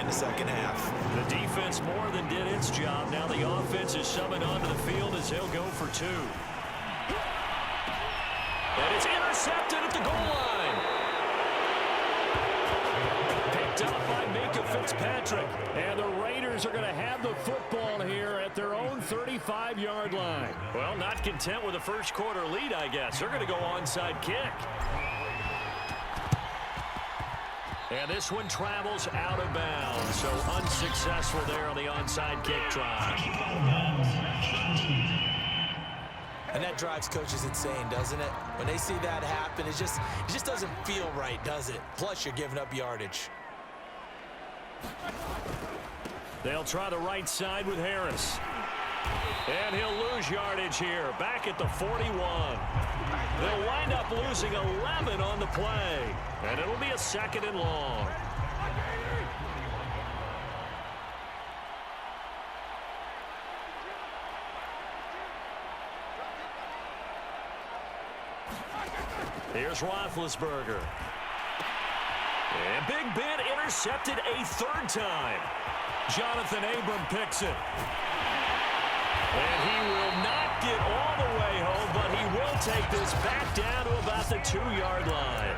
the second half. The defense more than did its job. Now the offense is shoving onto the field as they'll go for two. And it's intercepted at the goal line. Picked up by Minka Fitzpatrick. And the Raiders are going to have the football here at their own 35-yard line. Well, not content with a first quarter lead, I guess. They're going to go onside kick. And this one travels out of bounds, so unsuccessful there on the onside kick try. And that drives coaches insane, doesn't it? When they see that happen, it just doesn't feel right, does it? Plus, you're giving up yardage. They'll try the right side with Harris. And he'll lose yardage here, back at the 41. They'll wind up losing 11 on the play. And it'll be a 2nd and long. Here's Roethlisberger. And Big Ben intercepted a 3rd time. Jonathan Abram picks it. And he will not get all the way home, but he will take this back down to about the 2-yard line.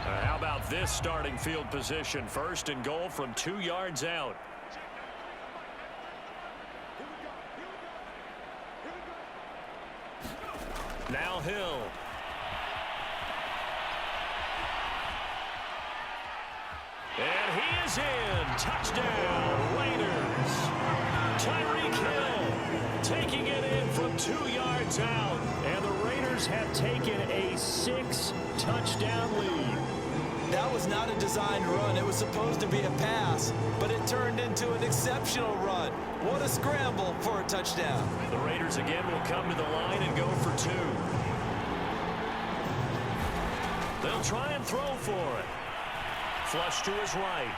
How about this starting field position? 1st and goal from 2 yards out. Now Hill. And he is in. Touchdown, Raiders. Tyreek Hill taking it in from 2 yards out. And the Raiders have taken a 6-touchdown lead. That was not a designed run. It was supposed to be a pass, but it turned into an exceptional run. What a scramble for a touchdown. The Raiders again will come to the line and go for 2. They'll try and throw for it. Flush to his right.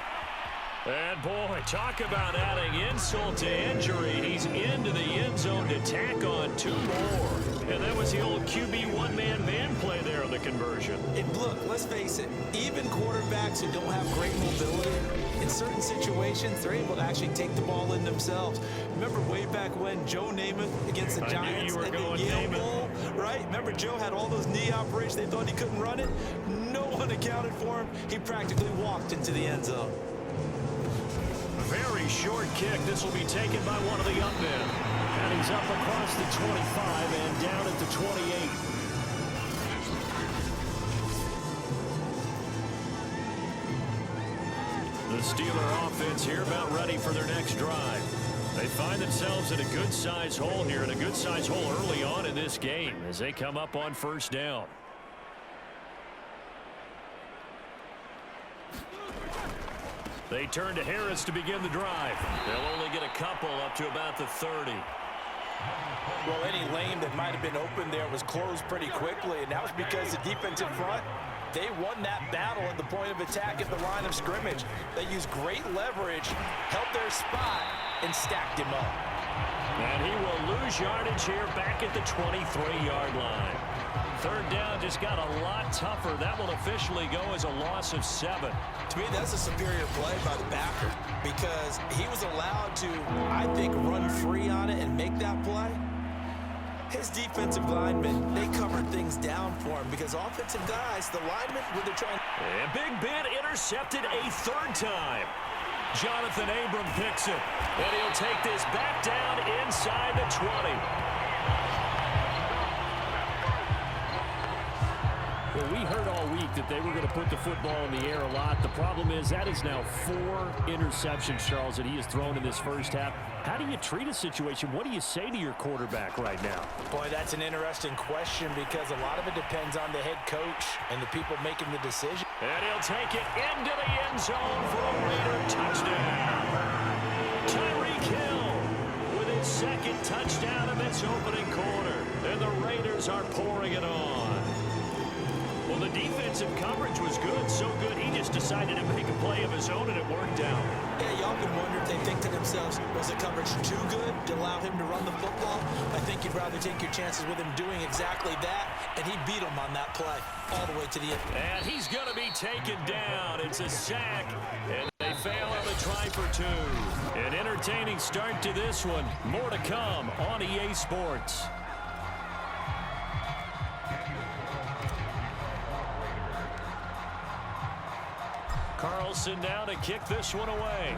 And, boy, talk about adding insult to injury. He's into the end zone to tack on 2 more. And that was the old QB one-man man play there on the conversion. And look, let's face it, even quarterbacks who don't have great mobility, in certain situations, they're able to actually take the ball in themselves. Remember way back when Joe Namath against the Giants and the Yale Bowl, right? Remember Joe had all those knee operations. They thought he couldn't run it. No one accounted for him. He practically walked into the end zone. Very short kick. This will be taken by one of the young men. And he's up across the 25 and down at the 28. The Steeler offense here about ready for their next drive. They find themselves in a good-sized hole here, and a good-sized hole early on in this game as they come up on 1st down. They turn to Harris to begin the drive. They'll only get a couple up to about the 30. Well, any lane that might have been open there was closed pretty quickly, and that was because the defensive front, they won that battle at the point of attack at the line of scrimmage. They used great leverage, held their spot, and stacked him up. And he will lose yardage here back at the 23-yard line. 3rd down just got a lot tougher. That will officially go as a loss of 7. To me, that's a superior play by the backer because he was allowed to, I think, run free on it and make that play. His defensive linemen, they covered things down for him because offensive guys, the linemen, when they're trying. And Big Ben intercepted a 3rd time. Jonathan Abram picks it. And he'll take this back down inside the 20. Well, we heard all week that they were going to put the football in the air a lot. The problem is that is now 4 interceptions, Charles, that he has thrown in this first half. How do you treat a situation? What do you say to your quarterback right now? Boy, that's an interesting question because a lot of it depends on the head coach and the people making the decision. And he'll take it into the end zone for a Raider touchdown. Tyreek Hill with his 2nd touchdown of its opening quarter. And the Raiders are pouring it on. Well, the defensive coverage was good, so good he just decided to make a play of his own, and it worked out. Yeah, you often wonder if they think to themselves, was the coverage too good to allow him to run the football? I think you'd rather take your chances with him doing exactly that, and he beat him on that play all the way to the end. And he's going to be taken down. It's a sack, and they fail on the try for two. An entertaining start to this one. More to come on EA Sports. Carlson now to kick this one away.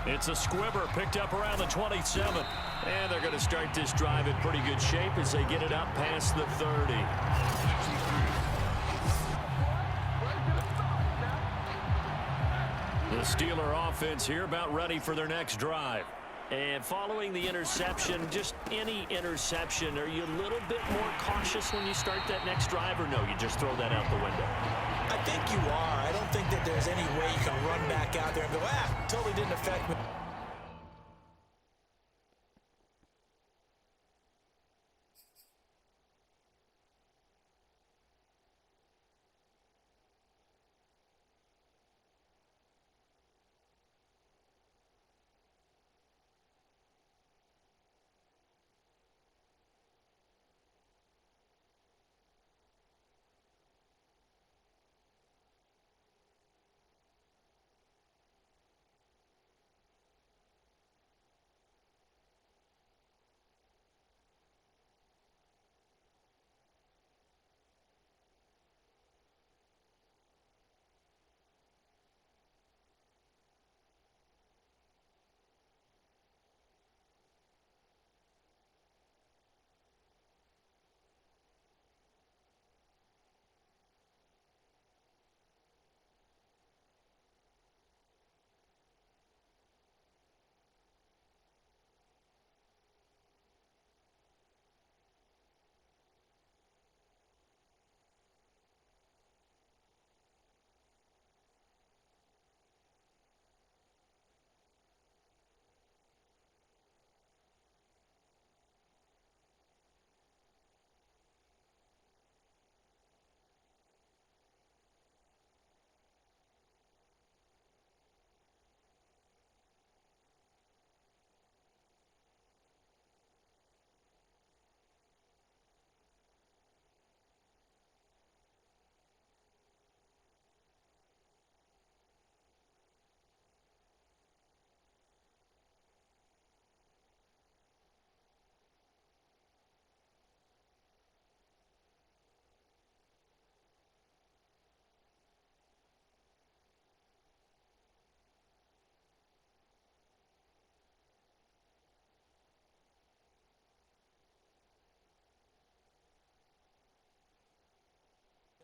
It's a squibber picked up around the 27. And they're going to start this drive in pretty good shape as they get it up past the 30. The Steeler offense here about ready for their next drive. And following the interception, just any interception, are you a little bit more cautious when you start that next drive, or no, you just throw that out the window? I think you are. I don't think that there's any way you can run back out there and go, totally didn't affect me.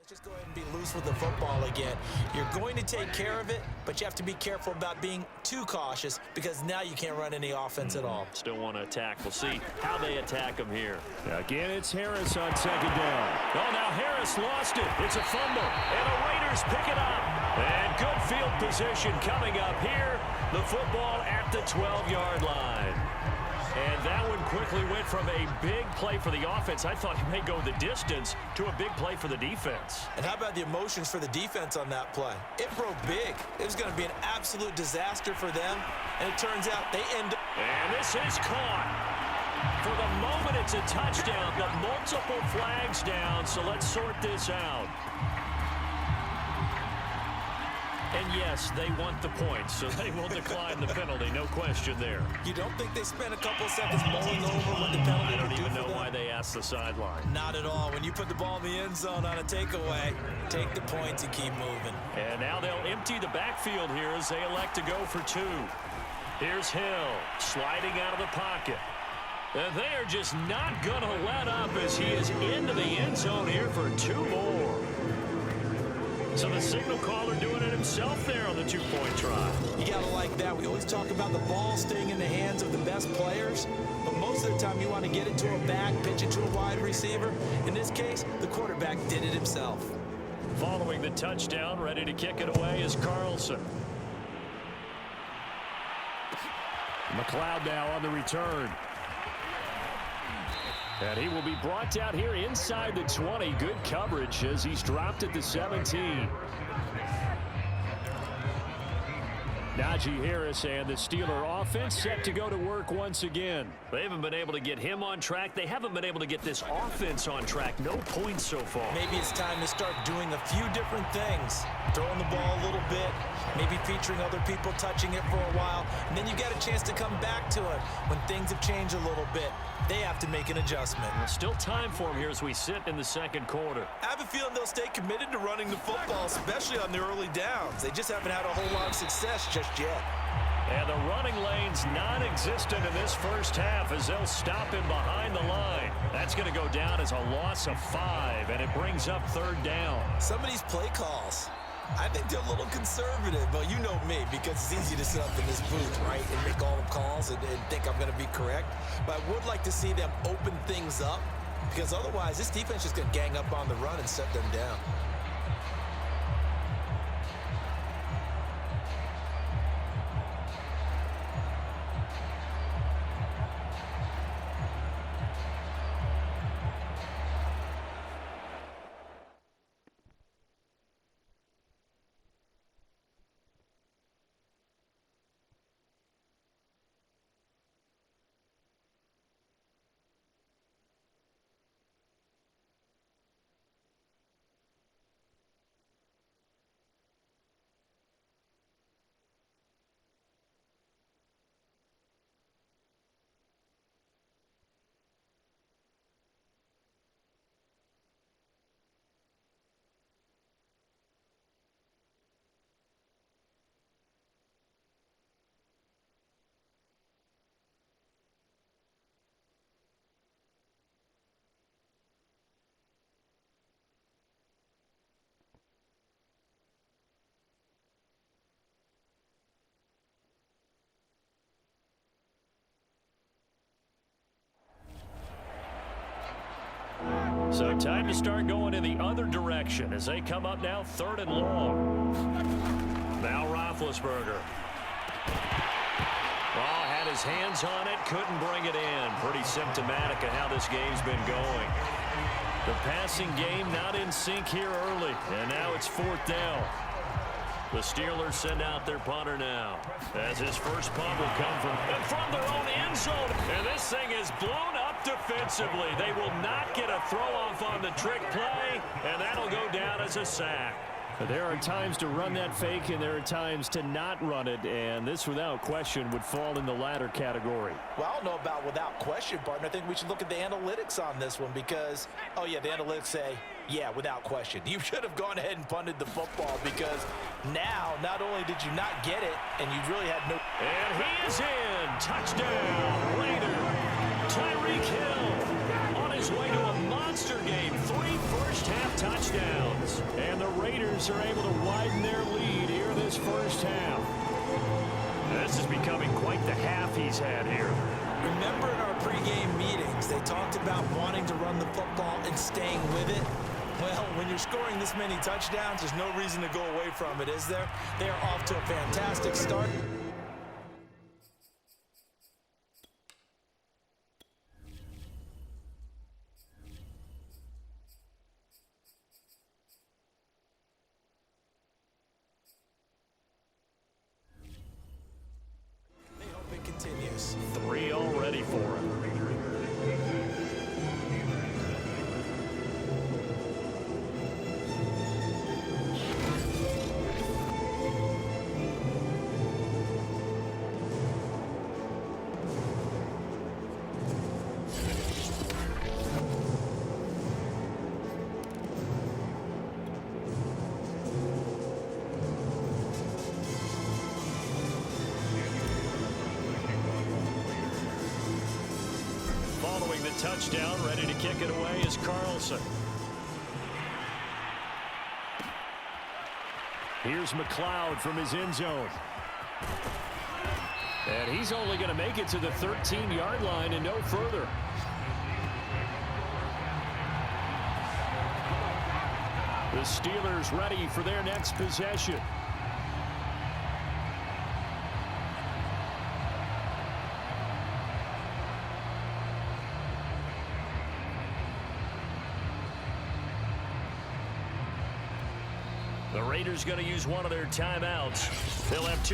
Just go ahead and be loose with the football again. You're going to take care of it, but you have to be careful about being too cautious because now you can't run any offense at all. Still want to attack. We'll see how they attack him here. Again, it's Harris on second down. Oh, now Harris lost it. It's a fumble, and the Raiders pick it up. And good field position coming up here. The football at the 12-yard line. And that one quickly went from a big play for the offense. I thought he may go the distance to a big play for the defense. And how about the emotions for the defense on that play? It broke big. It was going to be an absolute disaster for them. And it turns out they end up. And this is caught. For the moment, it's a touchdown, but multiple flags down. So let's sort this out. And yes, they want the points, so they will decline the penalty. No question there. You don't think they spent a couple seconds mulling over what the penalty I don't would do even know for them? why they asked the sideline. Not at all. When you put the ball in the end zone on a takeaway, take the points and keep moving. And now they'll empty the backfield here as they elect to go for two. Here's Hill sliding out of the pocket. And they are just not going to let up as he is into the end zone here for two more. So the signal caller doing it himself there on the two-point try. You got to like that. We always talk about the ball staying in the hands of the best players, but most of the time you want to get it to a back, pitch it to a wide receiver. In this case, the quarterback did it himself. Following the touchdown, ready to kick it away is Carlson. McLeod now on the return. And he will be brought down here inside the 20. Good coverage as he's dropped at the 17. Najee Harris and the Steeler offense set to go to work once again. They haven't been able to get him on track. They haven't been able to get this offense on track. No points so far. Maybe it's time to start doing a few different things. Throwing the ball a little bit, maybe featuring other people touching it for a while, and then you get a chance to come back to it when things have changed a little bit. They have to make an adjustment. There's still time for him here as we sit in the second quarter. I have a feeling they'll stay committed to running the football, especially on the early downs. They just haven't had a whole lot of success just yet. And the running lane's non-existent in this first half as they'll stop him behind the line. That's going to go down as a loss of 5, and it brings up third down. Some of these play calls, I think they're a little conservative, but you know me, because it's easy to sit up in this booth, right, and make all the calls and think I'm going to be correct. But I would like to see them open things up, because otherwise this defense is going to gang up on the run and set them down. So time to start going in the other direction as they come up now 3rd and long. Now Roethlisberger. Oh, had his hands on it, couldn't bring it in. Pretty symptomatic of how this game's been going. The passing game not in sync here early, and now it's 4th down. The Steelers send out their punter now, as his first punt will come from their own end zone. And this thing is blown up defensively. They will not get a throw-off on the trick play, and that'll go down as a sack. There are times to run that fake, and there are times to not run it, and this, without question, would fall in the latter category. Well, I don't know about without question, partner. I think we should look at the analytics on this one because, oh, yeah, the analytics say, yeah, without question. You should have gone ahead and punted the football because now, not only did you not get it, and you really had no... And he is in. Touchdown, Raider. Tyreek Hill on his way to a monster game. 3 first-half touchdowns. And the Raiders are able to widen their lead here this first half. This is becoming quite the half he's had here. Remember in our pregame meetings, they talked about wanting to run the football and staying with it? Well, when you're scoring this many touchdowns, there's no reason to go away from it, is there? They are off to a fantastic start. They hope it continues. 3 already for him. Following the touchdown, ready to kick it away is Carlson. Here's McLeod from his end zone. And he's only going to make it to the 13-yard line and no further. The Steelers ready for their next possession. Raiders going to use one of their timeouts. They'll have two.